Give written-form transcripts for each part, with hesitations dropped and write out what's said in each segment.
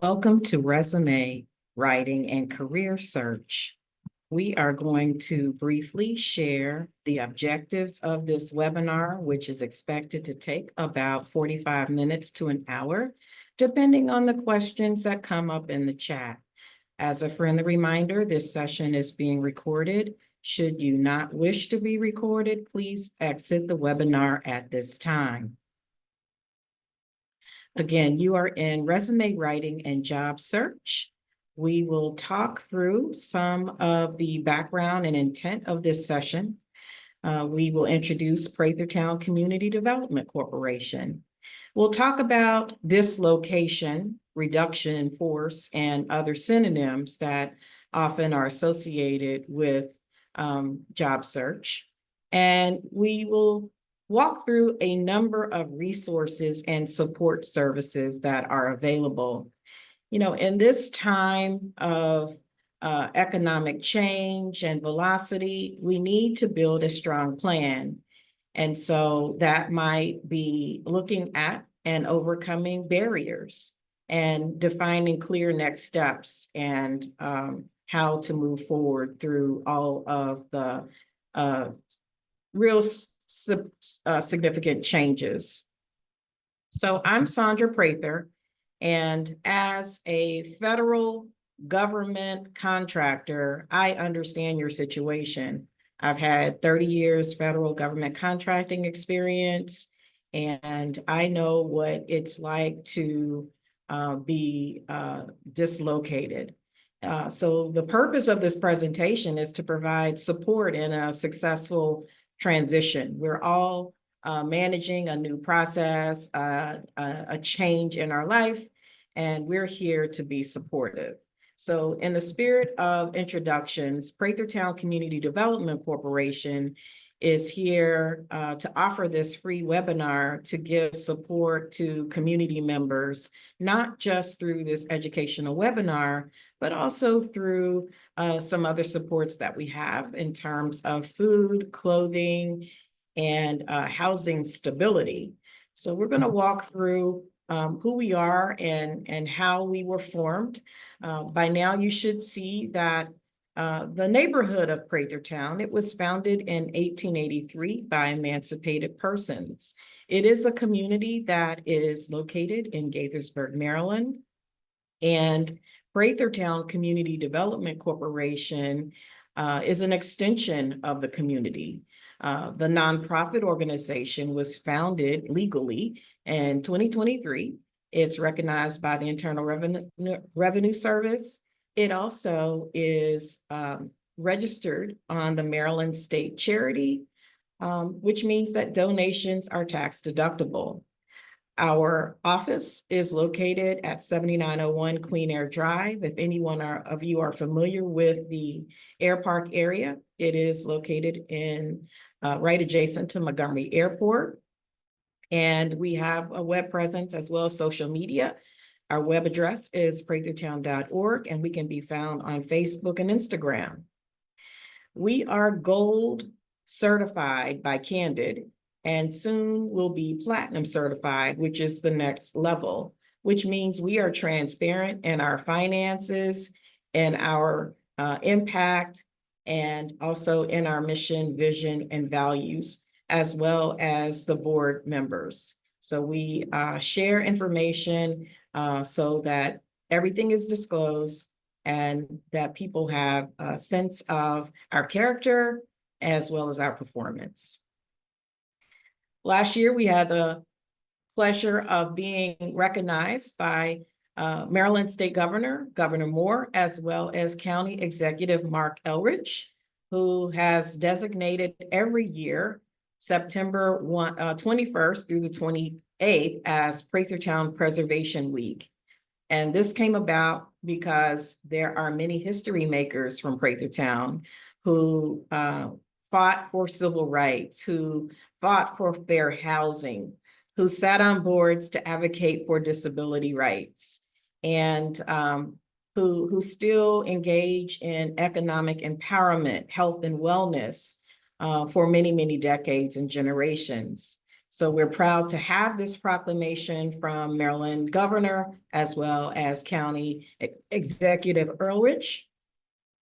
Welcome to Resume Writing and Career Search. We are going to briefly share the objectives of this webinar, which is expected to take about 45 minutes to an hour, depending on the questions that come up in the chat. As a friendly reminder, this session is being recorded. Should you not wish to be recorded, please exit the webinar at this time. Again, you are in resume writing and job search. We will talk through some of the background and intent of this session. We will introduce Prathertown Community Development Corporation. We'll talk about dislocation, reduction in force, and other synonyms that often are associated with job search. And we will walk through a number of resources and support services that are available. You know, in this time of economic change and velocity, we need to build a strong plan. And so that might be looking at and overcoming barriers and defining clear next steps and how to move forward through all of the real significant changes. So I'm Saundra Prather, and as a federal government contractor, I understand your situation. I've had 30 years federal government contracting experience, and I know what it's like to be dislocated. So the purpose of this presentation is to provide support in a successful transition. We're all managing a new process, a change in our life, and we're here to be supportive. So in the spirit of introductions, Prathertown Community Development Corporation is here to offer this free webinar to give support to community members, not just through this educational webinar, but also through some other supports that we have in terms of food, clothing, and housing stability. So we're going to walk through who we are and how we were formed. By now, you should see that the neighborhood of Prathertown, it was founded in 1883 by emancipated persons. It is a community that is located in Gaithersburg, Maryland, and Prathertown Community Development Corporation is an extension of the community. The nonprofit organization was founded legally in 2023. It's recognized by the Internal Revenue Service. It also is registered on the Maryland State Charity, which means that donations are tax deductible. Our office is located at 7901 Queen Air Drive. If anyone of you are familiar with the Air Park area, it is located in right adjacent to Montgomery Airport. And we have a web presence as well as social media. Our web address is prathertown.org, and we can be found on Facebook and Instagram. We are gold certified by Candid, and soon will be platinum certified, which is the next level, which means we are transparent in our finances and our impact, and also in our mission, vision, and values, as well as the board members. So we share information so that everything is disclosed and that people have a sense of our character as well as our performance. Last year, we had the pleasure of being recognized by Maryland State Governor, Governor Moore, as well as County Executive Mark Elridge, who has designated every year September 21st through the 28th as Prathertown Preservation Week. And this came about because there are many history makers from Prathertown who fought for civil rights, who fought for fair housing, who sat on boards to advocate for disability rights, and who still engage in economic empowerment, health and wellness for many, many decades and generations. So we're proud to have this proclamation from Maryland Governor as well as County Executive Earlwich,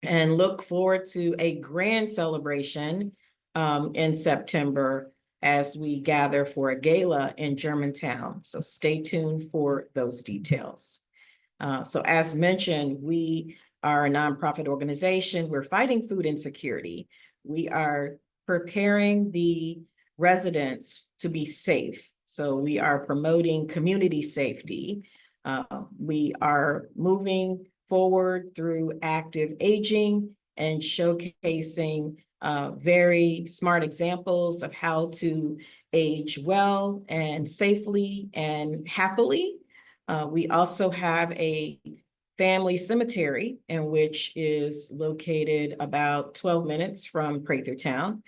and look forward to a grand celebration in September as we gather for a gala in Germantown. So stay tuned for those details. So as mentioned, we are a nonprofit organization. We're fighting food insecurity. We are preparing the residents to be safe. So we are promoting community safety. We are moving forward through active aging and showcasing very smart examples of how to age well and safely and happily. We also have a family cemetery, in which is located about 12 minutes from Prathertown.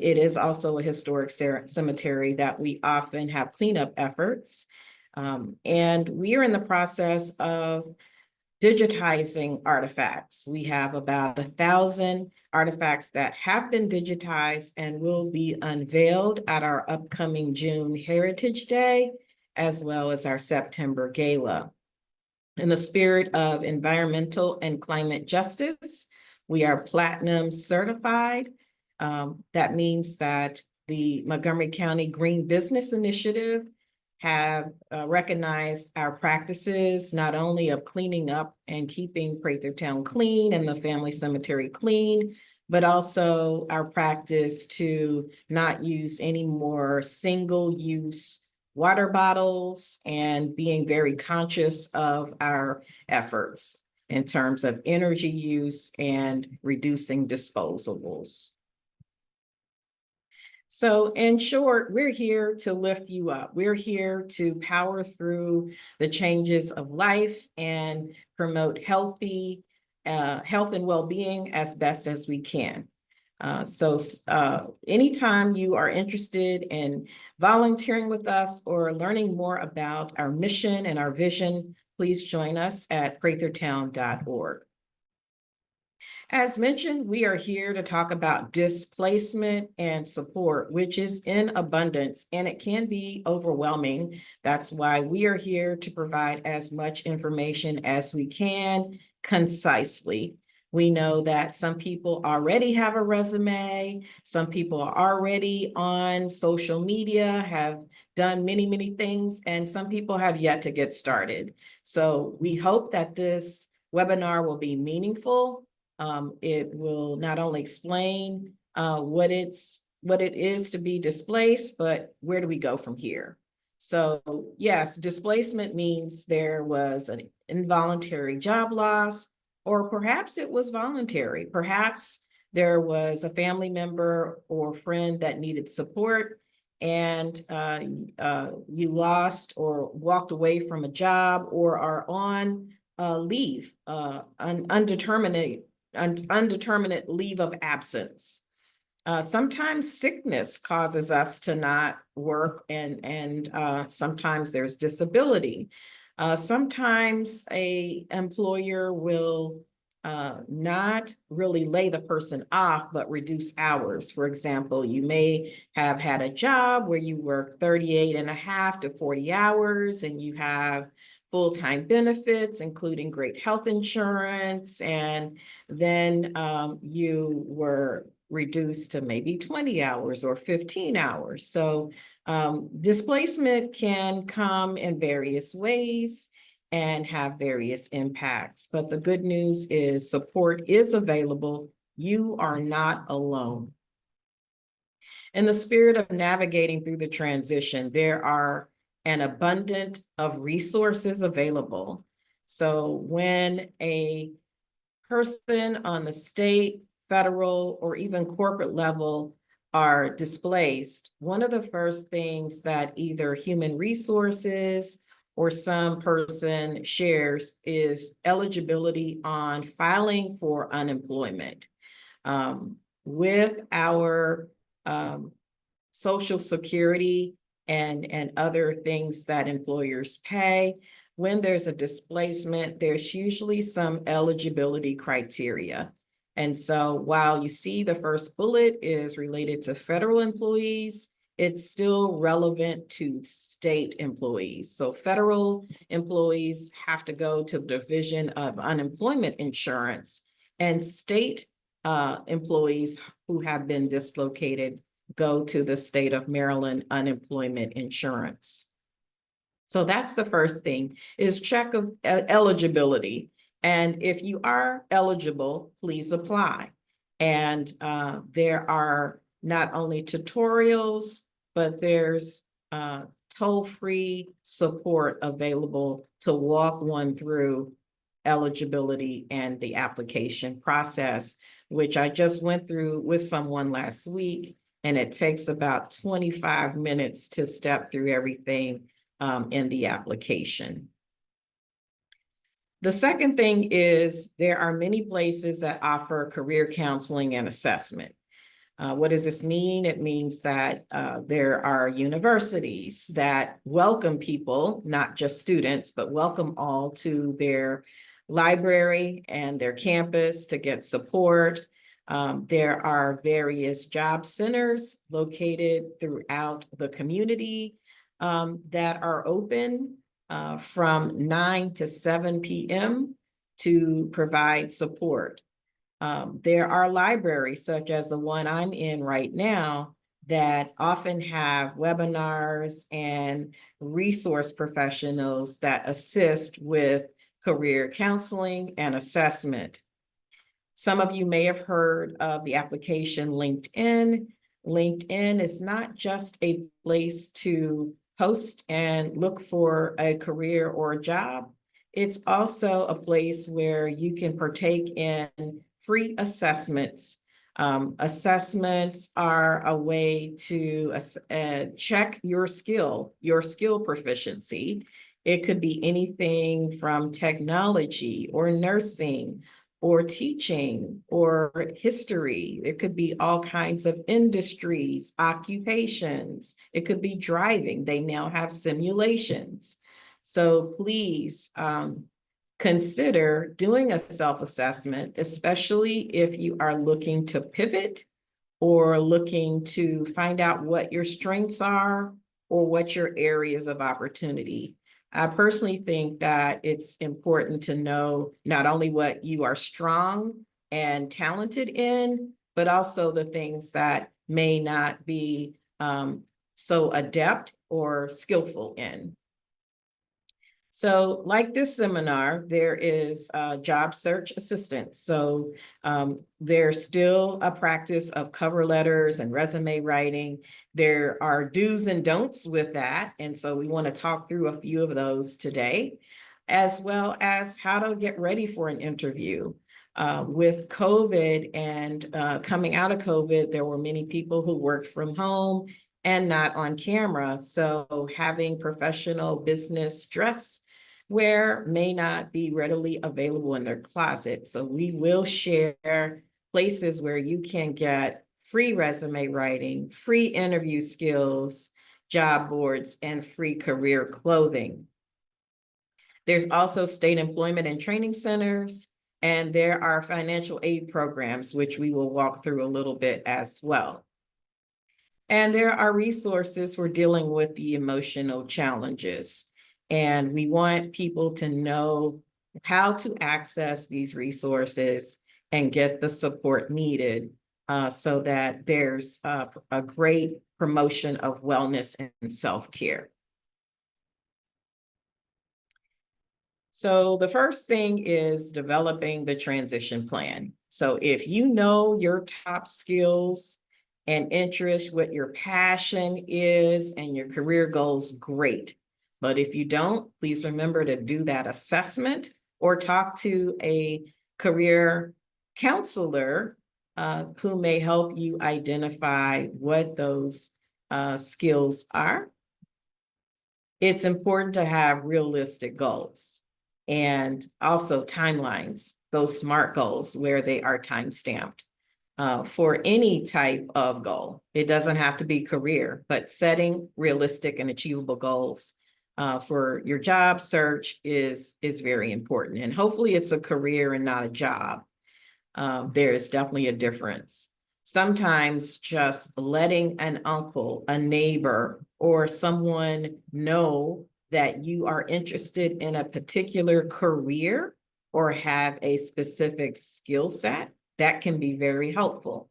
It is also a historic cemetery that we often have cleanup efforts. And we are in the process of digitizing artifacts. We have about 1,000 artifacts that have been digitized and will be unveiled at our upcoming June Heritage Day, as well as our September Gala. In the spirit of environmental and climate justice, we are platinum certified. That means that the Montgomery County Green Business Initiative have recognized our practices, not only of cleaning up and keeping Prathertown clean and the family cemetery clean, but also our practice to not use any more single-use water bottles and being very conscious of our efforts in terms of energy use and reducing disposables. So in short, we're here to lift you up. We're here to power through the changes of life and promote health and well-being as best as we can. So anytime you are interested in volunteering with us or learning more about our mission and our vision, please join us at prathertown.org. As mentioned, we are here to talk about displacement and support, which is in abundance, and it can be overwhelming. That's why we are here to provide as much information as we can concisely. We know that some people already have a resume, some people are already on social media, have done many, many things, and some people have yet to get started. So we hope that this webinar will be meaningful. It will not only explain what it is to be displaced, but where do we go from here? So yes, displacement means there was an involuntary job loss, or perhaps it was voluntary. Perhaps there was a family member or friend that needed support, and you lost or walked away from a job or are on leave, undeterminate leave of absence. Sometimes sickness causes us to not work, and sometimes there's disability. Sometimes a employer will not really lay the person off, but reduce hours. For example, you may have had a job where you work 38.5 to 40 hours, and you have full-time benefits, including great health insurance, and then you were reduced to maybe 20 hours or 15 hours. So displacement can come in various ways and have various impacts. But the good news is support is available. You are not alone. In the spirit of navigating through the transition, there are an abundance of resources available. So when a person on the state, federal, or even corporate level are displaced, one of the first things that either human resources or some person shares is eligibility on filing for unemployment. With our Social Security and other things that employers pay, when there's a displacement, there's usually some eligibility criteria. And so while you see the first bullet is related to federal employees, it's still relevant to state employees. So federal employees have to go to the Division of Unemployment Insurance, and state employees who have been dislocated go to the state of Maryland Unemployment Insurance. So that's the first thing, is check of eligibility. And if you are eligible, please apply. And there are not only tutorials, but there's toll-free support available to walk one through eligibility and the application process, which I just went through with someone last week, and it takes about 25 minutes to step through everything in the application. The second thing is there are many places that offer career counseling and assessment. What does this mean? It means that there are universities that welcome people, not just students, but welcome all to their library and their campus to get support. There are various job centers located throughout the community that are open from 9 to 7 p.m. to provide support. There are libraries such as the one I'm in right now that often have webinars and resource professionals that assist with career counseling and assessment. Some of you may have heard of the application LinkedIn. LinkedIn is not just a place to post and look for a career or a job. It's also a place where you can partake in free assessments. Assessments are a way to check your skill proficiency. It could be anything from technology or nursing or teaching or history. It could be all kinds of industries, occupations. It could be driving. They now have simulations. So please consider doing a self-assessment, especially if you are looking to pivot or looking to find out what your strengths are or what your areas of opportunity. I personally think that it's important to know not only what you are strong and talented in, but also the things that may not be so adept or skillful in. So like this seminar, there is job search assistance. So there's still a practice of cover letters and resume writing. There are do's and don'ts with that. And so we want to talk through a few of those today, as well as how to get ready for an interview. With COVID and coming out of COVID, there were many people who worked from home and not on camera. So having professional business dress wear may not be readily available in their closet. So we will share places where you can get free resume writing, free interview skills, job boards, and free career clothing. There's also state employment and training centers, and there are financial aid programs, which we will walk through a little bit as well. And there are resources for dealing with the emotional challenges. And we want people to know how to access these resources and get the support needed so that there's a great promotion of wellness and self-care. So the first thing is developing the transition plan. So if you know your top skills and interests, what your passion is and your career goals, great. But if you don't, please remember to do that assessment or talk to a career counselor who may help you identify what those skills are. It's important to have realistic goals and also timelines, those SMART goals where they are time-stamped. For any type of goal, it doesn't have to be career, but setting realistic and achievable goals for your job search is very important. And hopefully it's a career and not a job. There is definitely a difference. sometimes just letting an uncle, a neighbor, or someone know that you are interested in a particular career or have a specific skill set, that can be very helpful.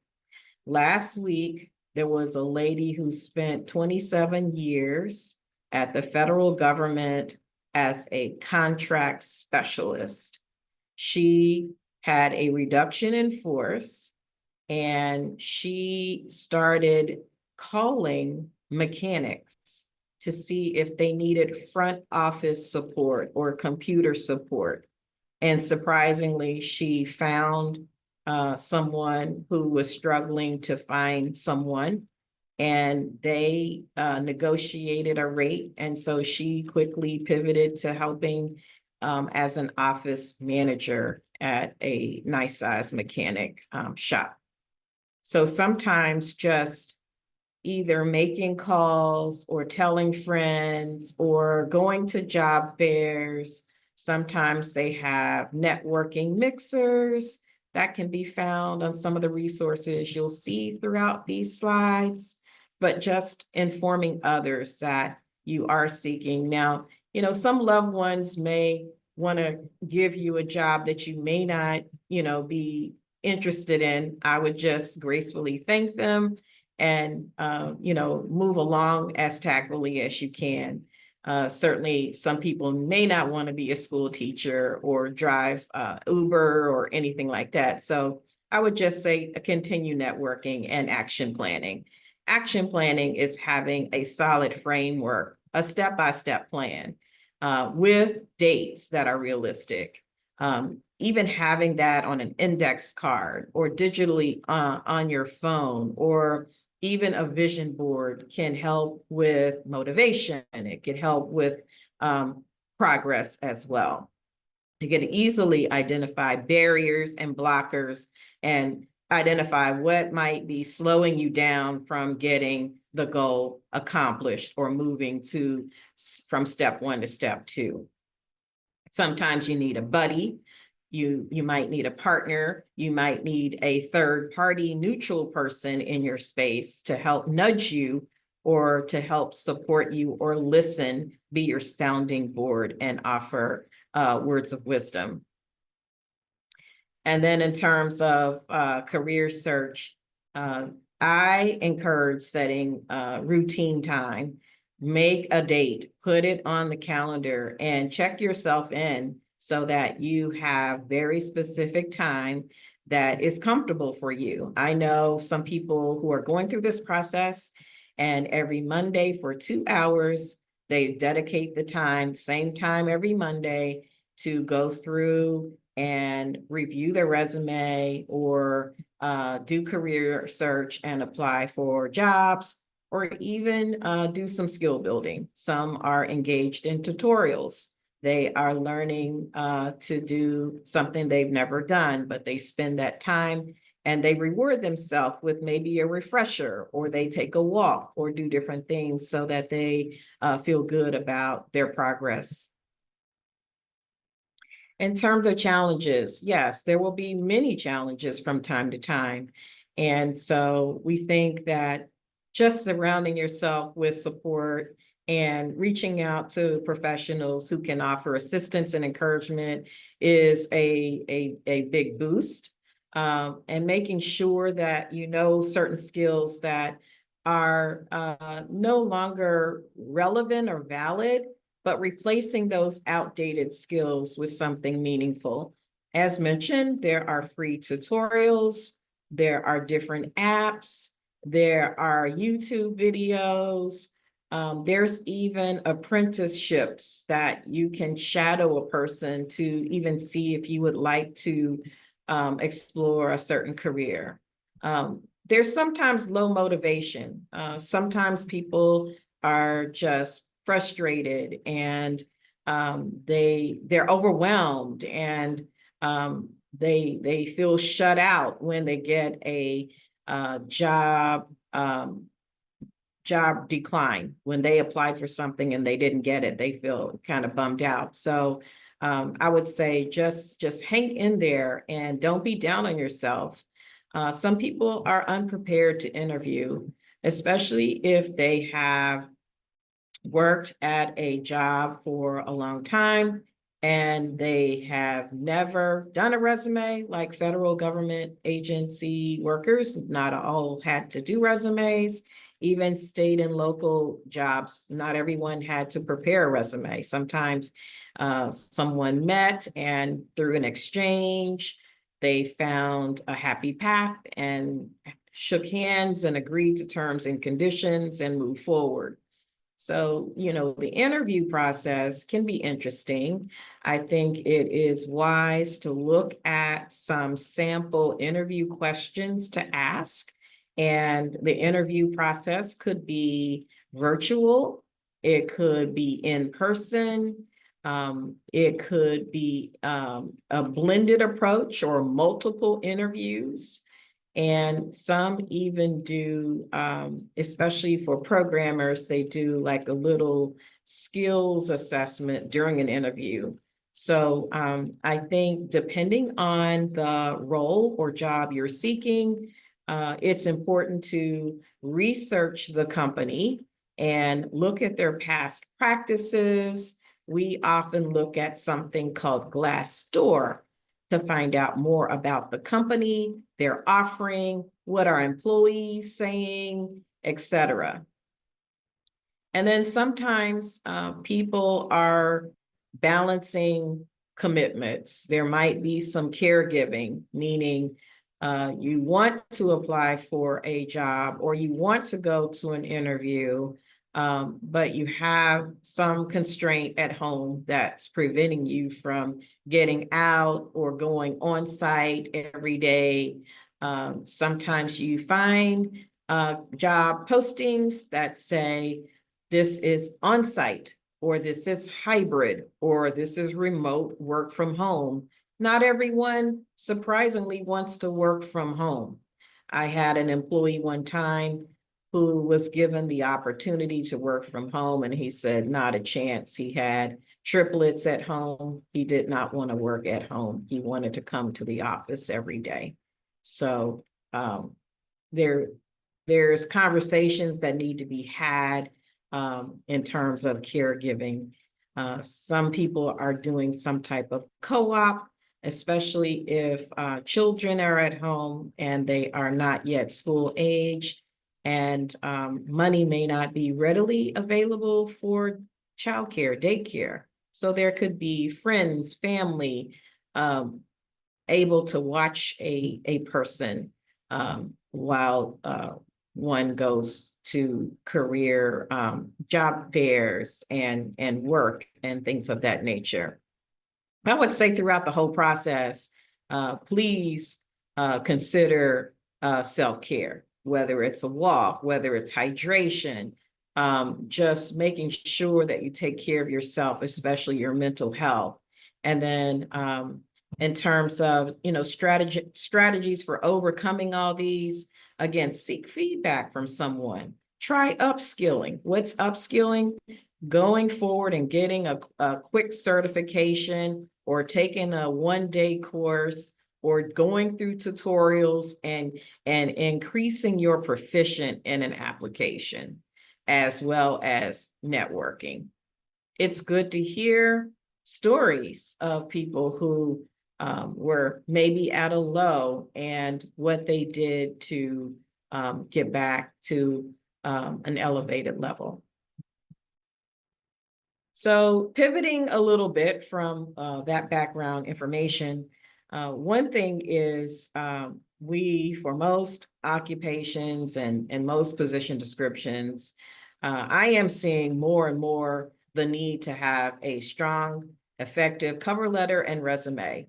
Last week, there was a lady who spent 27 years at the federal government as a contract specialist. She had a reduction in force and she started calling mechanics to see if they needed front office support or computer support. And surprisingly, she found someone who was struggling to find someone, and they negotiated a rate. And so she quickly pivoted to helping as an office manager at a nice size mechanic shop. So sometimes just either making calls or telling friends or going to job fairs. Sometimes they have networking mixers that can be found on some of the resources you'll see throughout these slides, but just informing others that you are seeking. Now, some loved ones may want to give you a job that you may not, be interested in. I would just gracefully thank them and, move along as tactfully as you can. Certainly, some people may not want to be a school teacher or drive Uber or anything like that. So I would just say continue networking and action planning. Action planning is having a solid framework, a step-by-step plan with dates that are realistic. Even having that on an index card or digitally on your phone, or even a vision board, can help with motivation. It can help with progress as well. You can easily identify barriers and blockers and identify what might be slowing you down from getting the goal accomplished or moving from step 1 to step 2. Sometimes you need a buddy. You might need a partner. You might need a third party neutral person in your space to help nudge you or to help support you or listen, be your sounding board and offer words of wisdom. And then in terms of career search, I encourage setting routine time. Make a date, put it on the calendar and check yourself in so that you have very specific time that is comfortable for you. I know some people who are going through this process, and every Monday for 2 hours, they dedicate the time, same time every Monday, to go through and review their resume or do career search and apply for jobs, or even do some skill building. Some are engaged in tutorials. They are learning to do something they've never done, but they spend that time and they reward themselves with maybe a refresher, or they take a walk or do different things so that they feel good about their progress. In terms of challenges, yes, there will be many challenges from time to time. And so we think that just surrounding yourself with support and reaching out to professionals who can offer assistance and encouragement is a big boost. And making sure that you know certain skills that are no longer relevant or valid, but replacing those outdated skills with something meaningful. As mentioned, there are free tutorials, there are different apps, there are YouTube videos. There's even apprenticeships that you can shadow a person to even see if you would like to explore a certain career. There's sometimes low motivation. Sometimes people are just frustrated and they're overwhelmed, and they feel shut out when they get a job decline. When they applied for something and they didn't get it, they feel kind of bummed out. So I would say just hang in there and don't be down on yourself. Some people are unprepared to interview, especially if they have worked at a job for a long time and they have never done a resume. Like federal government agency workers, not all had to do resumes. Even state and local jobs, not everyone had to prepare a resume. Sometimes someone met and through an exchange, they found a happy path and shook hands and agreed to terms and conditions and moved forward. So, the interview process can be interesting. I think it is wise to look at some sample interview questions to ask. And the interview process could be virtual, it could be in person, it could be a blended approach or multiple interviews. And some even do, especially for programmers, they do like a little skills assessment during an interview. So I think depending on the role or job you're seeking, it's important to research the company and look at their past practices. We often look at something called Glassdoor to find out more about the company, their offering, what are employees saying, etc. And then sometimes people are balancing commitments. There might be some caregiving, meaning you want to apply for a job or you want to go to an interview, but you have some constraint at home that's preventing you from getting out or going on site every day. Sometimes you find job postings that say this is on site, or this is hybrid, or this is remote work from home. Not everyone, surprisingly, wants to work from home. I had an employee one time who was given the opportunity to work from home, and he said, not a chance. He had triplets at home. He did not want to work at home. He wanted to come to the office every day. So there's conversations that need to be had in terms of caregiving. Some people are doing some type of co-op, especially if children are at home and they are not yet school aged, and money may not be readily available for childcare, daycare. So there could be friends, family, able to watch a person while one goes to career job fairs and work and things of that nature. I would say throughout the whole process, please consider self-care, whether it's a walk, whether it's hydration, just making sure that you take care of yourself, especially your mental health. And then in terms of, strategies for overcoming all these, again, seek feedback from someone. Try upskilling. What's upskilling? Going forward and getting a quick certification or taking a one-day course or going through tutorials and increasing your proficient in an application, as well as networking. It's good to hear stories of people who were maybe at a low and what they did to get back to an elevated level. So pivoting a little bit from that background information, one thing is for most occupations and most position descriptions, I am seeing more and more the need to have a strong, effective cover letter and resume.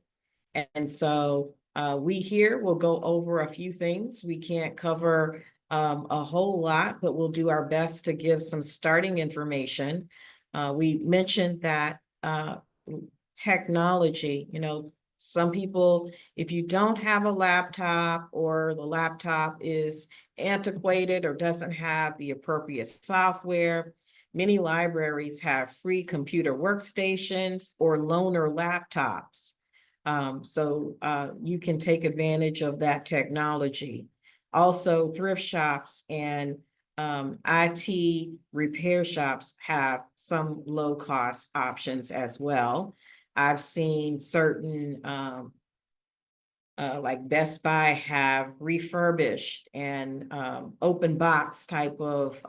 And so we here will go over a few things. We can't cover a whole lot, but we'll do our best to give some starting information. We mentioned that technology, some people, if you don't have a laptop or the laptop is antiquated or doesn't have the appropriate software, many libraries have free computer workstations or loaner laptops. So you can take advantage of that technology. Also, thrift shops and IT repair shops have some low cost options as well. I've seen certain like Best Buy have refurbished and open box type of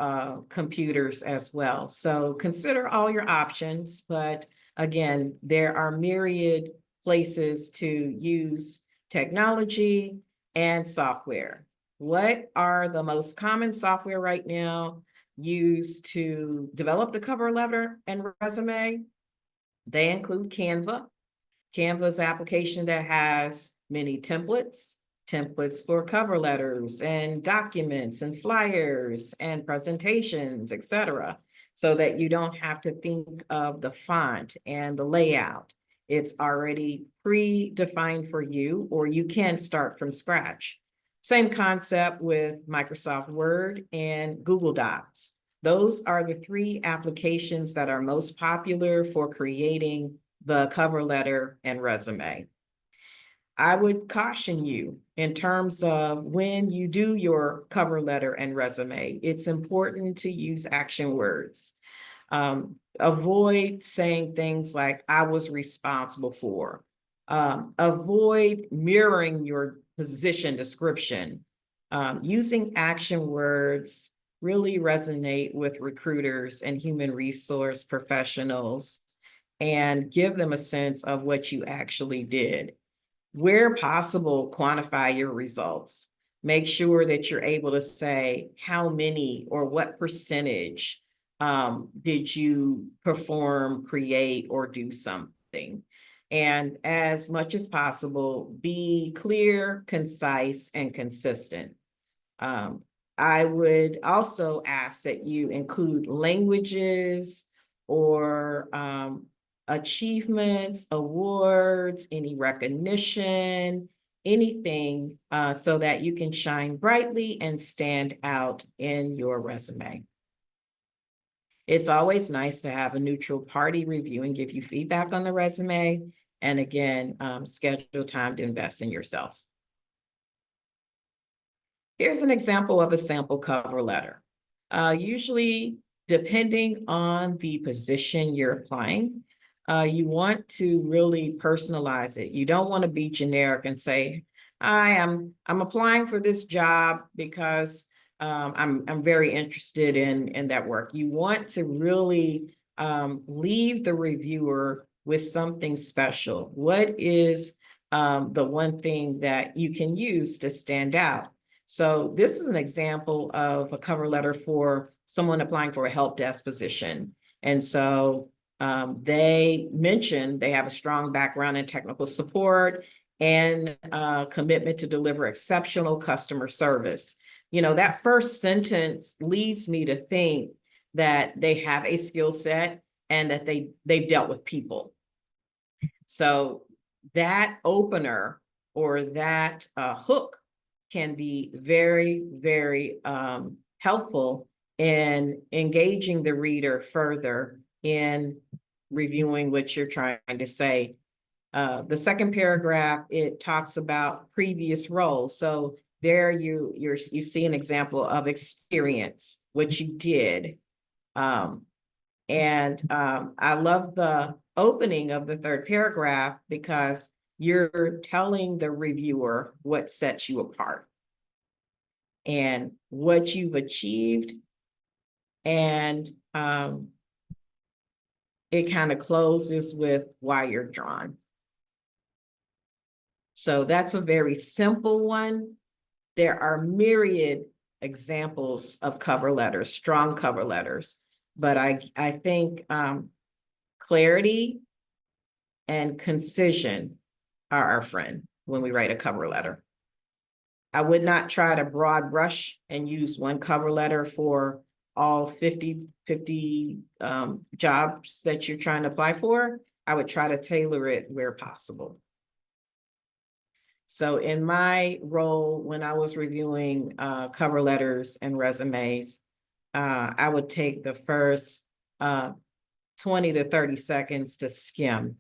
computers as well. So consider all your options, but again, there are myriad places to use technology and software. What are the most common software right now used to develop the cover letter and resume? They include Canva. Canva's application that has many templates, templates for cover letters and documents and flyers and presentations, etc., so that you don't have to think of the font and the layout. It's already pre-defined for you, or you can start from scratch. Same concept with Microsoft Word and Google Docs. Those are the three applications that are most popular for creating the cover letter and resume. I would caution you in terms of when you do your cover letter and resume, it's important to use action words. Avoid saying things like, I was responsible for. Avoid mirroring your position description. Using action words really resonate with recruiters and human resource professionals and give them a sense of what you actually did. Where possible, quantify your results. Make sure that you're able to say how many or what percentage did you perform, create, or do something. And as much as possible, be clear, concise, and consistent. I would also ask that you include languages or achievements, awards, any recognition, anything so that you can shine brightly and stand out in your resume. It's always nice to have a neutral party review and give you feedback on the resume. And again, schedule time to invest in yourself. Here's an example of a sample cover letter. Usually, depending on the position you're applying, you want to really personalize it. You don't want to be generic and say, I'm applying for this job because I'm very interested in that work. You want to really leave the reviewer with something special. What is the one thing that you can use to stand out? So this is an example of a cover letter for someone applying for a help desk position. And so they mentioned they have a strong background in technical support and commitment to deliver exceptional customer service. You know, that first sentence leads me to think that they have a skill set and that they've dealt with people. So that opener or that hook can be very, very helpful in engaging the reader further in reviewing what you're trying to say. The second paragraph, it talks about previous roles. So there you see an example of experience, what you did. I love the opening of the third paragraph because you're telling the reviewer what sets you apart and what you've achieved. And it kind of closes with why you're drawn. So that's a very simple one. There are myriad examples of cover letters, strong cover letters, but I think clarity and concision are our friend when we write a cover letter. I would not try to broad brush and use one cover letter for all 50 jobs that you're trying to apply for. I would try to tailor it where possible. So in my role, when I was reviewing cover letters and resumes, I would take the first 20 to 30 seconds to skim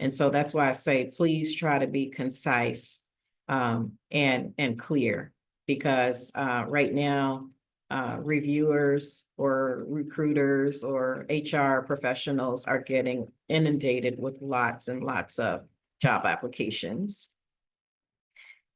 And so that's why I say, please try to be concise and clear, because right now, reviewers or recruiters or HR professionals are getting inundated with lots and lots of job applications.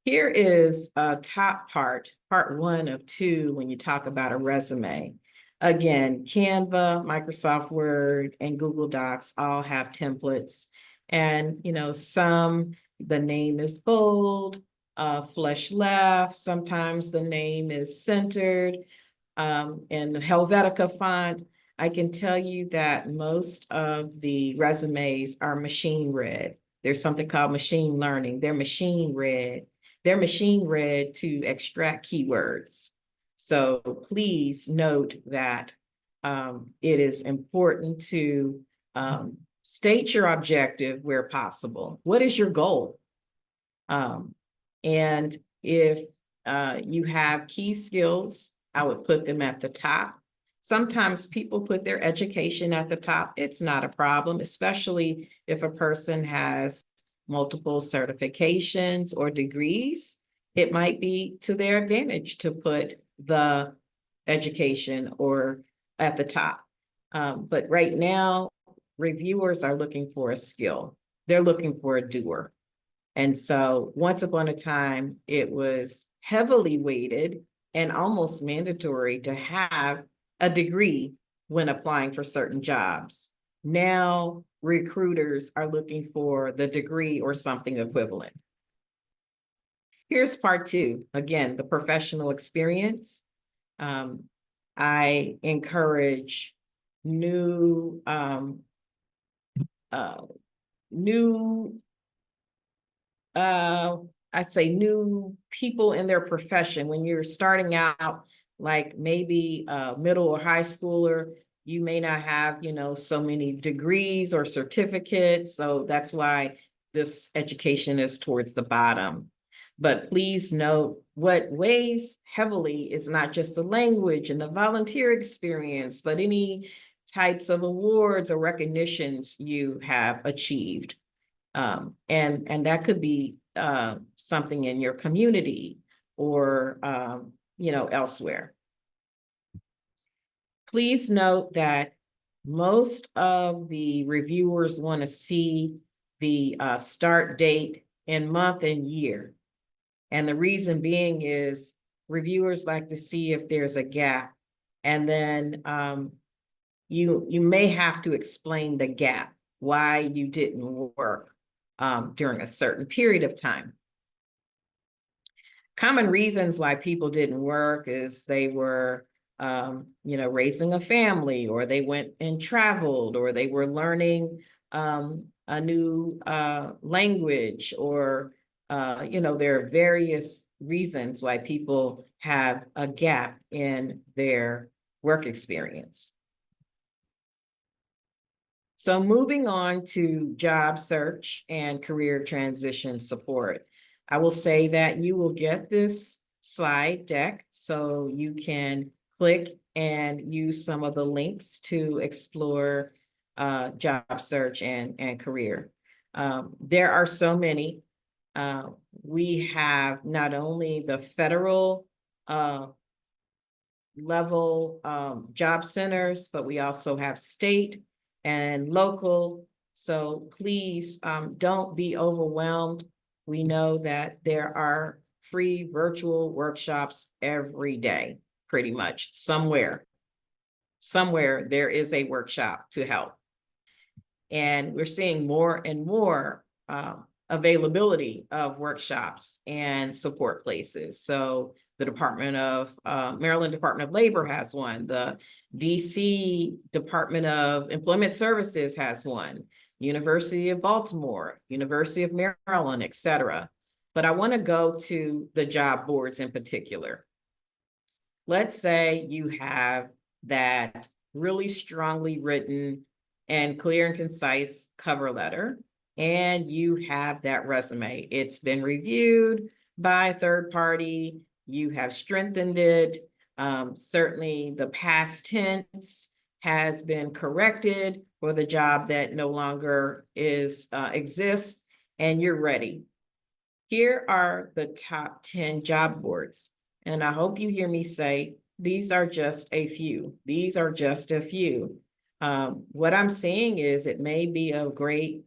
Here is a top part 1 of 2, when you talk about a resume. Again, Canva, Microsoft Word, and Google Docs all have templates. And, some, the name is bold, flush left, sometimes the name is centered, in the Helvetica font. I can tell you that most of the resumes are machine read. There's something called machine learning. They're machine read. They're machine read to extract keywords. So please note that it is important to state your objective where possible. What is your goal? And if you have key skills, I would put them at the top. Sometimes people put their education at the top. It's not a problem, especially if a person has multiple certifications or degrees. It might be to their advantage to put the education or at the top. But right now, reviewers are looking for a skill. They're looking for a doer. And so once upon a time, it was heavily weighted and almost mandatory to have a degree when applying for certain jobs. Now, recruiters are looking for the degree or something equivalent. Here's part 2. Again, the professional experience. I encourage new I'd say new people in their profession. When you're starting out, like maybe a middle or high schooler, you may not have, so many degrees or certificates. So that's why this education is towards the bottom. But please note, what weighs heavily is not just the language and the volunteer experience, but any types of awards or recognitions you have achieved. And that could be something in your community or, elsewhere. Please note that most of the reviewers want to see the start date in month and year. And the reason being is reviewers like to see if there's a gap. And then you may have to explain the gap, why you didn't work during a certain period of time. Common reasons why people didn't work is they were, raising a family, or they went and traveled, or they were learning a new language, or, there are various reasons why people have a gap in their work experience. So moving on to job search and career transition support, I will say that you will get this slide deck so you can click and use some of the links to explore job search and career. There are so many. We have not only the federal level job centers, but we also have state and local. So please don't be overwhelmed. We know that there are free virtual workshops every day, pretty much. Somewhere there is a workshop to help. And we're seeing more and more availability of workshops and support places. So the Maryland Department of Labor has one. The DC Department of Employment Services has one. University of Baltimore, University of Maryland, etc. But I want to go to the job boards in particular. Let's say you have that really strongly written and clear and concise cover letter, and you have that resume. It's been reviewed by a third party. You have strengthened it. Certainly the past tense has been corrected for the job that no longer exists, and you're ready. Here are the top 10 job boards. And I hope you hear me say, these are just a few. These are just a few. What I'm saying is it may be a great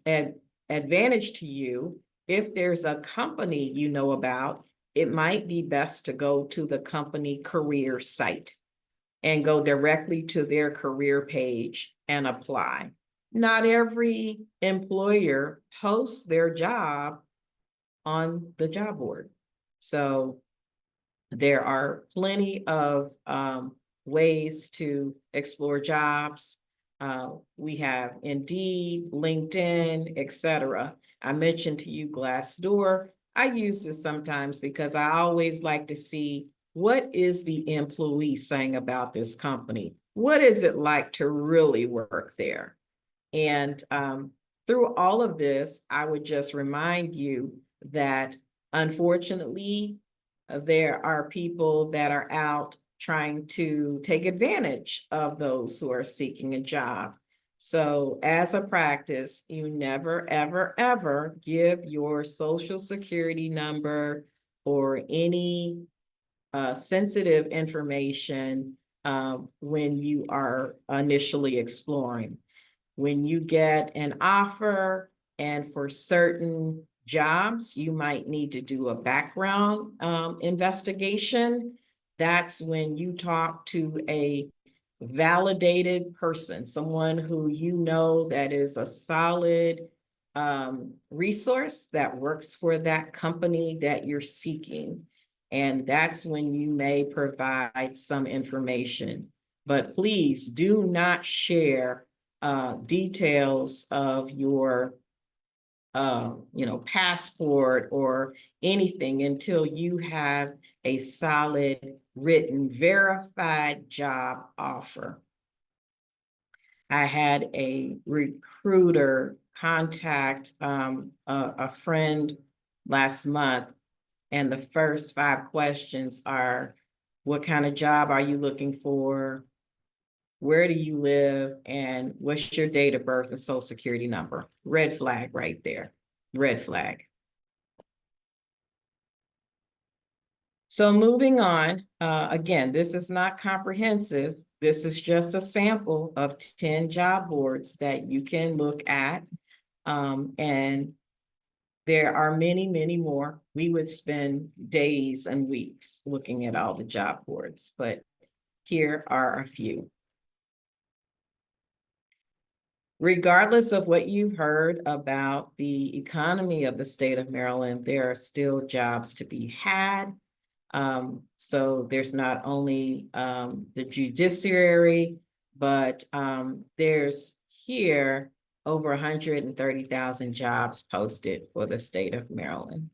advantage to you if there's a company you know about. It might be best to go to the company career site and go directly to their career page and apply. Not every employer posts their job on the job board. So there are plenty of ways to explore jobs. We have Indeed, LinkedIn, etc. I mentioned to you Glassdoor. I use this sometimes because I always like to see what is the employee saying about this company? What is it like to really work there? And through all of this, I would just remind you that unfortunately, there are people that are out trying to take advantage of those who are seeking a job. So as a practice, you never, ever, ever give your social security number or any sensitive information when you are initially exploring. When you get an offer and for certain jobs, you might need to do a background investigation. That's when you talk to a validated person, someone who you know that is a solid resource that works for that company that you're seeking. And that's when you may provide some information. But please do not share details of your passport or anything until you have a solid written verified job offer. I had a recruiter contact a friend last month, and the first 5 questions are, what kind of job are you looking for? Where do you live? And what's your date of birth and social security number? Red flag right there, red flag. So moving on, again, this is not comprehensive. This is just a sample of 10 job boards that you can look at. And there are many, many more. We would spend days and weeks looking at all the job boards, but here are a few. Regardless of what you've heard about the economy of the state of Maryland, there are still jobs to be had. So there's not only the judiciary, but there's here over 130,000 jobs posted for the state of Maryland.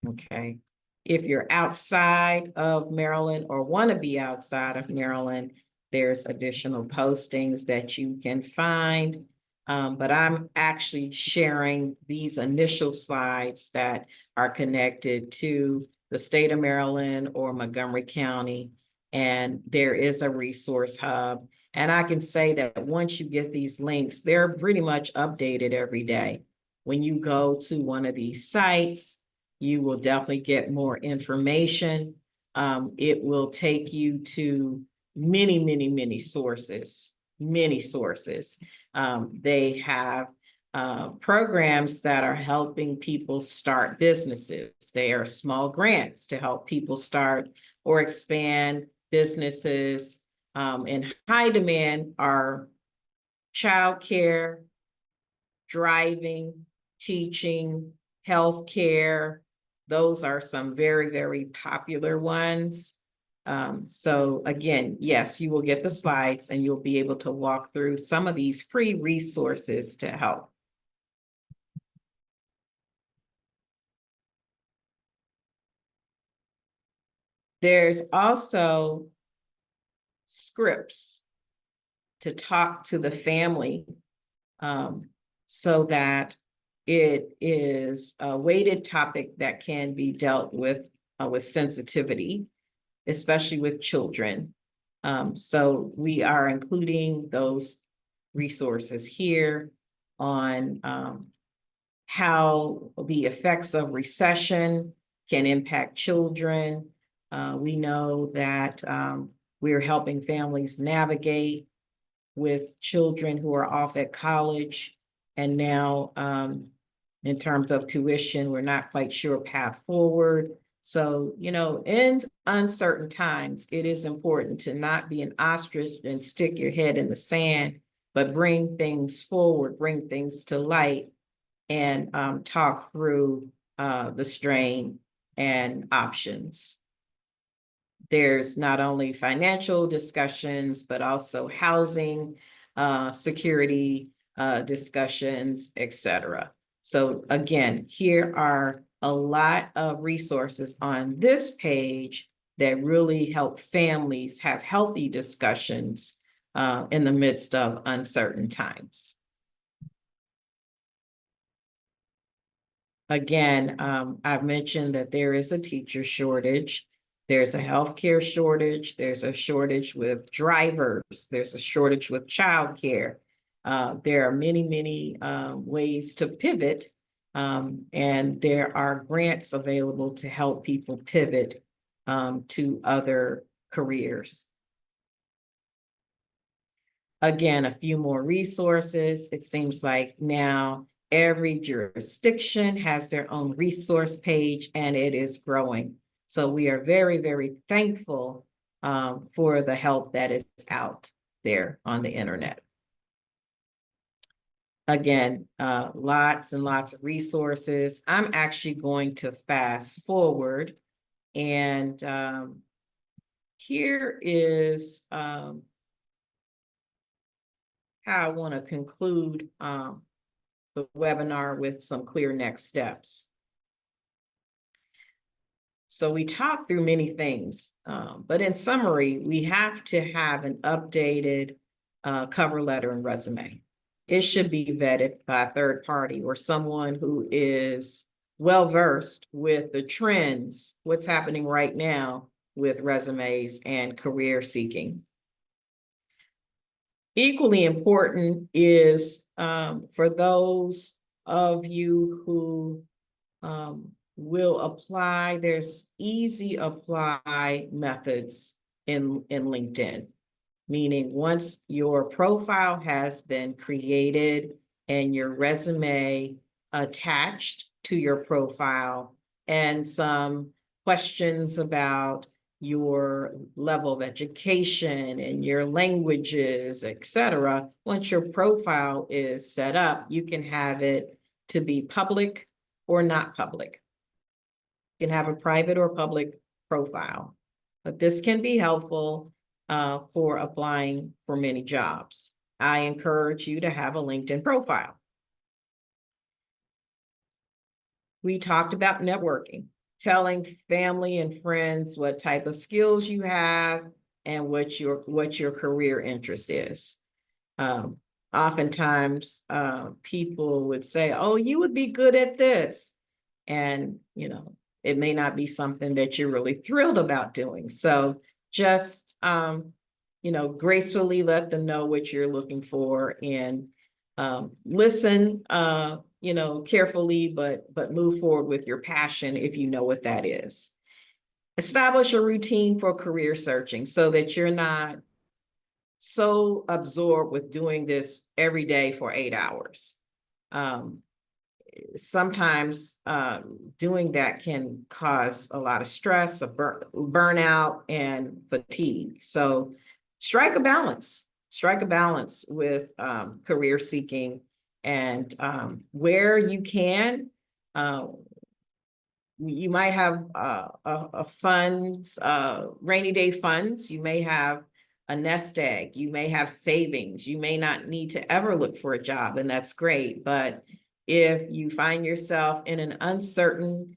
Okay. If you're outside of Maryland or want to be outside of Maryland, there's additional postings that you can find. But I'm actually sharing these initial slides that are connected to the state of Maryland or Montgomery County. And there is a resource hub. And I can say that once you get these links, they're pretty much updated every day. When you go to one of these sites, you will definitely get more information. It will take you to many, many, many sources, many sources. They have programs that are helping people start businesses. They are small grants to help people start or expand businesses. In high demand are childcare, driving, teaching, healthcare. Those are some very, very popular ones. So again, yes, you will get the slides and you'll be able to walk through some of these free resources to help. There's also scripts to talk to the family so that it is a weighted topic that can be dealt with sensitivity, especially with children. So we are including those resources here on how the effects of recession can impact children. We know that we're helping families navigate with children who are off at college. And now, in terms of tuition, we're not quite sure path forward. So, in uncertain times, it is important to not be an ostrich and stick your head in the sand, but bring things forward, bring things to light, and talk through the strain and options. There's not only financial discussions, but also housing, security discussions, etc. So again, here are a lot of resources on this page that really help families have healthy discussions in the midst of uncertain times. Again, I've mentioned that there is a teacher shortage. There's a healthcare shortage. There's a shortage with drivers. There's a shortage with childcare. There are many ways to pivot, and there are grants available to help people pivot to other careers. Again, a few more resources. It seems like now every jurisdiction has their own resource page, and it is growing. So we are very thankful for the help that is out there on the internet. Again, lots and lots of resources. I'm actually going to fast forward, and here is how I want to conclude the webinar with some clear next steps. So we talked through many things, but in summary, we have to have an updated cover letter and resume. It should be vetted by a third party or someone who is well-versed with the trends, what's happening right now with resumes and career seeking. Equally important is for those of you who will apply, there's easy apply methods in LinkedIn, meaning once your profile has been created and your resume attached to your profile and some questions about your level of education and your languages, etc. Once your profile is set up, you can have it to be public or not public. You can have a private or public profile, but this can be helpful for applying for many jobs. I encourage you to have a LinkedIn profile. We talked about networking, telling family and friends what type of skills you have and what your career interest is. Oftentimes, people would say, "Oh, you would be good at this," and it may not be something that you're really thrilled about doing. So just gracefully let them know what you're looking for and listen carefully, but move forward with your passion if you know what that is. Establish a routine for career searching so that you're not so absorbed with doing this every day for 8 hours. Sometimes doing that can cause a lot of stress, burnout, and fatigue. So strike a balance with career seeking, and where you can, you might have a funds, rainy day funds. You may have a nest egg. You may have savings. You may not need to ever look for a job, and that's great. But if you find yourself in an uncertain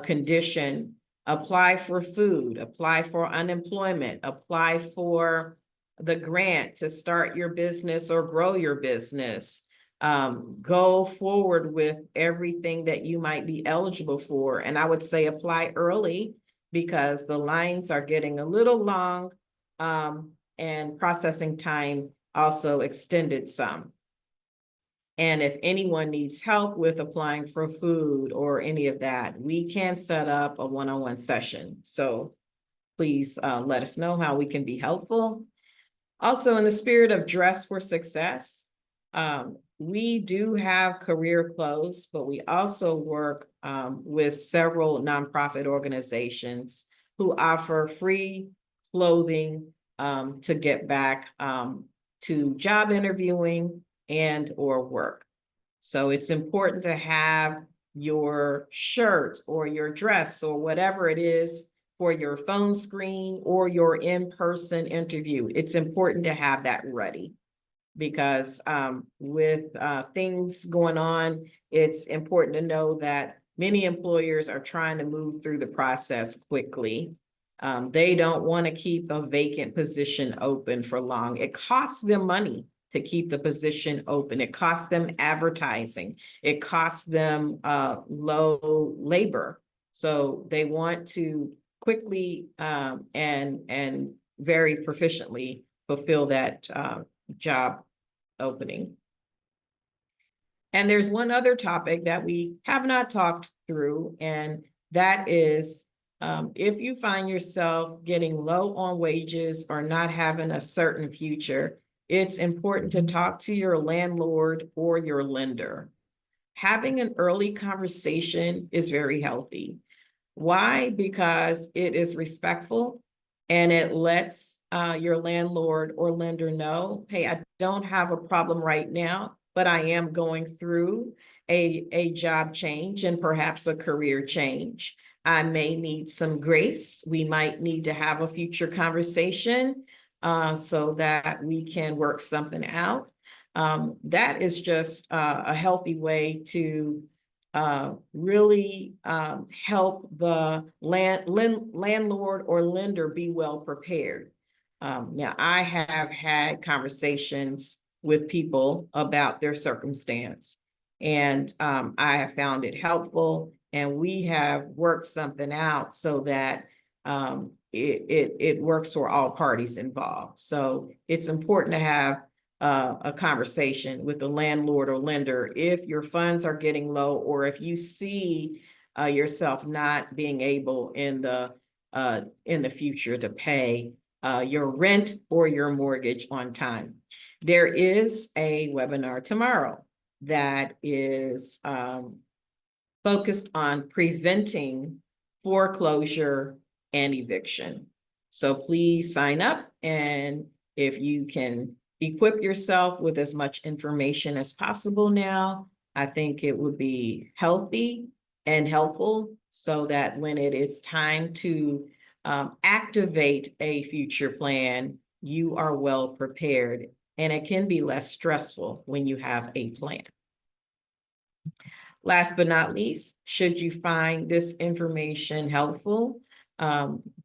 condition, apply for food, apply for unemployment, apply for the grant to start your business or grow your business. Go forward with everything that you might be eligible for. And I would say apply early because the lines are getting a little long and processing time also extended some. And if anyone needs help with applying for food or any of that, we can set up a one-on-one session. So please let us know how we can be helpful. Also, in the spirit of dress for success, we do have career clothes, but we also work with several nonprofit organizations who offer free clothing to get back to job interviewing and or work. So it's important to have your shirt or your dress or whatever it is for your phone screen or your in-person interview. It's important to have that ready because with things going on, it's important to know that many employers are trying to move through the process quickly. They don't want to keep a vacant position open for long. It costs them money to keep the position open. It costs them advertising. It costs them low labor. So they want to quickly and very proficiently fulfill that job opening. And there's one other topic that we have not talked through, and that is if you find yourself getting low on wages or not having a certain future, it's important to talk to your landlord or your lender. Having an early conversation is very healthy. Why? Because it is respectful and it lets your landlord or lender know, hey, I don't have a problem right now, but I am going through a job change and perhaps a career change. I may need some grace. We might need to have a future conversation so that we can work something out. That is just a healthy way to really help the landlord or lender be well prepared. Now, I have had conversations with people about their circumstance, and I have found it helpful, and we have worked something out so that it works for all parties involved. So it's important to have a conversation with the landlord or lender if your funds are getting low, or if you see yourself not being able in the future to pay your rent or your mortgage on time. There is a webinar tomorrow that is focused on preventing foreclosure and eviction. So please sign up, and if you can equip yourself with as much information as possible now, I think it would be healthy and helpful so that when it is time to activate a future plan, you are well prepared, and it can be less stressful when you have a plan. Last but not least, should you find this information helpful,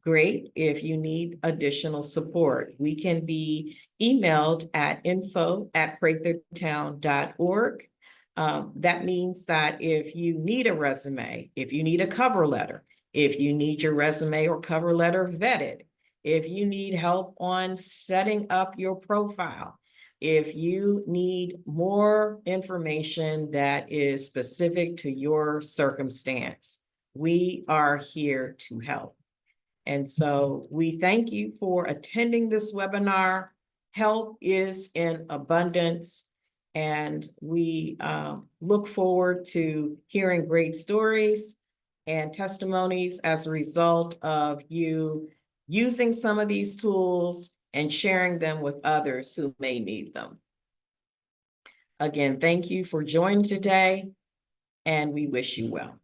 great. If you need additional support, we can be emailed at info@prathertown.org. That means that if you need a resume, if you need a cover letter, if you need your resume or cover letter vetted, if you need help on setting up your profile, if you need more information that is specific to your circumstance, we are here to help. And so we thank you for attending this webinar. Help is in abundance, and we look forward to hearing great stories and testimonies as a result of you using some of these tools and sharing them with others who may need them. Again, thank you for joining today, and we wish you well.